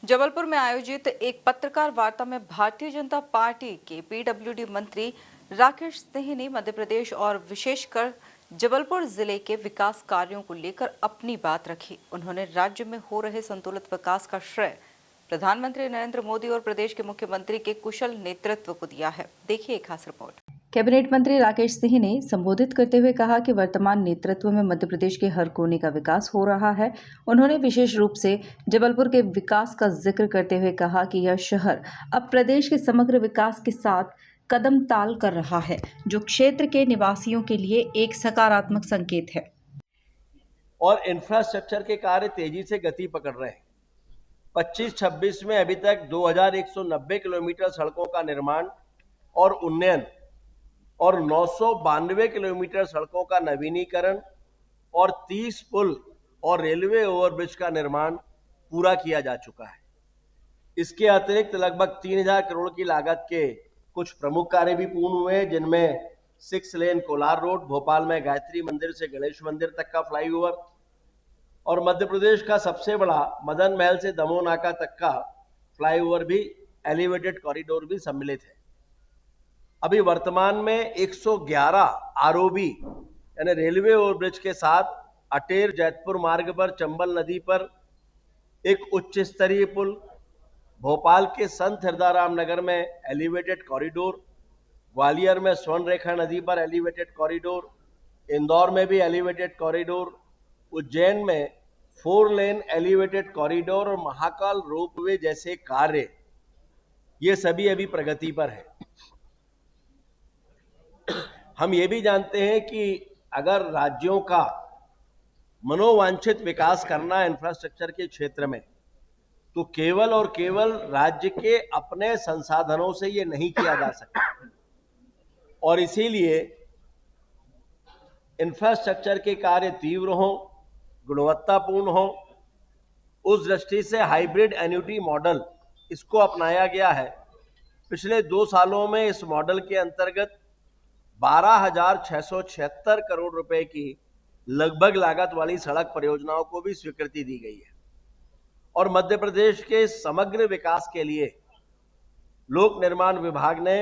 जबलपुर में आयोजित एक पत्रकार वार्ता में भारतीय जनता पार्टी के पीडब्ल्यूडी मंत्री राकेश सिंह ने मध्य प्रदेश और विशेषकर जबलपुर जिले के विकास कार्यों को लेकर अपनी बात रखी। उन्होंने राज्य में हो रहे संतुलित विकास का श्रेय प्रधानमंत्री नरेंद्र मोदी और प्रदेश के मुख्यमंत्री के कुशल नेतृत्व को दिया है। देखिए एक खास रिपोर्ट। कैबिनेट मंत्री राकेश सिंह ने संबोधित करते हुए कहा कि वर्तमान नेतृत्व में मध्य प्रदेश के हर कोने का विकास हो रहा है। उन्होंने विशेष रूप से जबलपुर के विकास का जिक्र करते हुए कहा कि यह शहर अब प्रदेश के समग्र विकास के साथ कदम ताल कर रहा है, जो क्षेत्र के निवासियों के लिए एक सकारात्मक संकेत है। और इंफ्रास्ट्रक्चर के कार्य तेजी से गति पकड़ रहे हैं। 25-26 में अभी तक 2190 किलोमीटर सड़कों का निर्माण और उन्नयन और 992 किलोमीटर सड़कों का नवीनीकरण और 30 पुल और रेलवे ओवरब्रिज का निर्माण पूरा किया जा चुका है। इसके अतिरिक्त लगभग 3000 करोड़ की लागत के कुछ प्रमुख कार्य भी पूर्ण हुए, जिनमें 6 लेन कोलार रोड, भोपाल में गायत्री मंदिर से गणेश मंदिर तक का फ्लाईओवर और मध्य प्रदेश का सबसे बड़ा मदन महल से दमोह नाका तक का फ्लाईओवर भी, एलिवेटेड कॉरिडोर भी सम्मिलित है। अभी वर्तमान में 111 आरओबी यानी रेलवे ओवरब्रिज के साथ अटेर जैतपुर मार्ग पर चंबल नदी पर एक उच्च स्तरीय पुल, भोपाल के संत हिरदाराम नगर में एलिवेटेड कॉरिडोर, ग्वालियर में स्वर्ण रेखा नदी पर एलिवेटेड कॉरिडोर, इंदौर में भी एलिवेटेड कॉरिडोर, उज्जैन में 4 लेन एलिवेटेड कॉरिडोर और महाकाल रोपवे जैसे कार्य ये सभी अभी प्रगति पर है। हम ये भी जानते हैं कि अगर राज्यों का मनोवांछित विकास करना इंफ्रास्ट्रक्चर के क्षेत्र में, तो केवल और केवल राज्य के अपने संसाधनों से ये नहीं किया जा सकता और इसीलिए इंफ्रास्ट्रक्चर के कार्य तीव्र हों, गुणवत्तापूर्ण हो, उस दृष्टि से हाइब्रिड एन्युटी मॉडल इसको अपनाया गया है। पिछले 2 सालों में इस मॉडल के अंतर्गत 12,676 करोड़ रुपए की लगभग लागत वाली सड़क परियोजनाओं को भी स्वीकृति दी गई है और मध्य प्रदेश के समग्र विकास के लिए लोक निर्माण विभाग ने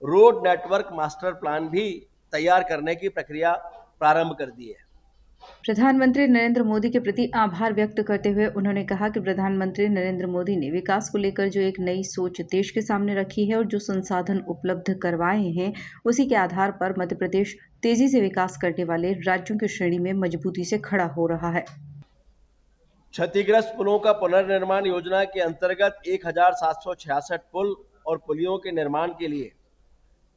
रोड नेटवर्क मास्टर प्लान भी तैयार करने की प्रक्रिया प्रारंभ कर दी है। प्रधानमंत्री नरेंद्र मोदी के प्रति आभार व्यक्त करते हुए उन्होंने कहा कि प्रधानमंत्री नरेंद्र मोदी ने विकास को लेकर जो एक नई सोच देश के सामने रखी है और जो संसाधन उपलब्ध करवाए हैं, उसी के आधार पर मध्य प्रदेश तेजी से विकास करने वाले राज्यों की श्रेणी में मजबूती से खड़ा हो रहा है। क्षतिग्रस्त पुलों का पुनर्निर्माण योजना के अंतर्गत 1766 पुल और पुलियों के निर्माण के लिए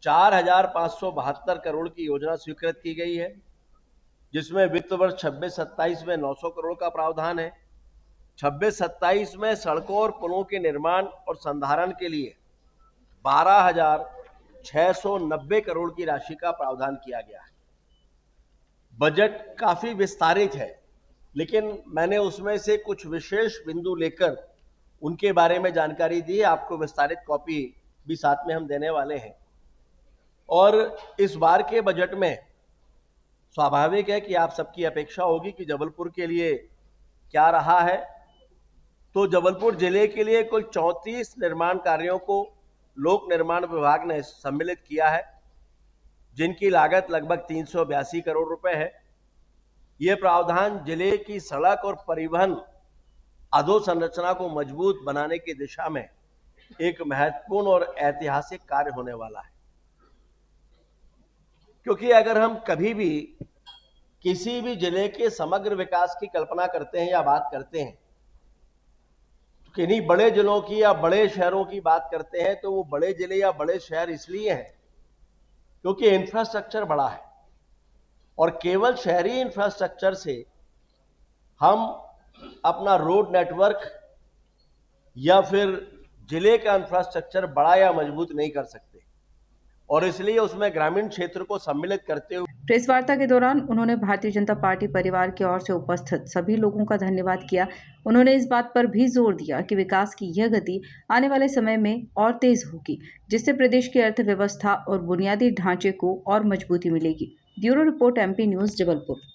4572 करोड़ की योजना स्वीकृत की गई है, जिसमें वित्त वर्ष 26-27 में 900 करोड़ का प्रावधान है। 26-27 में सड़कों और पुलों के निर्माण और संधारण के लिए 12,690 करोड़ की राशि का प्रावधान किया गया है। बजट काफी विस्तारित है, लेकिन मैंने उसमें से कुछ विशेष बिंदु लेकर उनके बारे में जानकारी दी है। आपको विस्तारित कॉपी भी साथ में हम देने वाले हैं। और इस बार के बजट में स्वाभाविक है कि आप सबकी अपेक्षा होगी कि जबलपुर के लिए क्या रहा है। तो जबलपुर जिले के लिए कुल 34 निर्माण कार्यों को लोक निर्माण विभाग ने सम्मिलित किया है, जिनकी लागत लगभग 382 करोड़ रुपए है। ये प्रावधान जिले की सड़क और परिवहन अधोसंरचना को मजबूत बनाने की दिशा में एक महत्वपूर्ण और ऐतिहासिक कार्य होने वाला है, क्योंकि अगर हम कभी भी किसी भी जिले के समग्र विकास की कल्पना करते हैं या बात करते हैं, तो किन्हीं बड़े जिलों की या बड़े शहरों की बात करते हैं, तो वो बड़े जिले या बड़े शहर इसलिए हैं क्योंकि इंफ्रास्ट्रक्चर बड़ा है और केवल शहरी इंफ्रास्ट्रक्चर से हम अपना रोड नेटवर्क या फिर जिले का इंफ्रास्ट्रक्चर बड़ा या मजबूत नहीं कर सकते और इसलिए उसमें ग्रामीण क्षेत्र को सम्मिलित करते हुए प्रेस वार्ता के दौरान उन्होंने भारतीय जनता पार्टी परिवार की ओर से उपस्थित सभी लोगों का धन्यवाद किया। उन्होंने इस बात पर भी जोर दिया कि विकास की यह गति आने वाले समय में और तेज होगी, जिससे प्रदेश की अर्थव्यवस्था और बुनियादी ढांचे को और मजबूती मिलेगी। Bureau report, MP news, Jabalpur.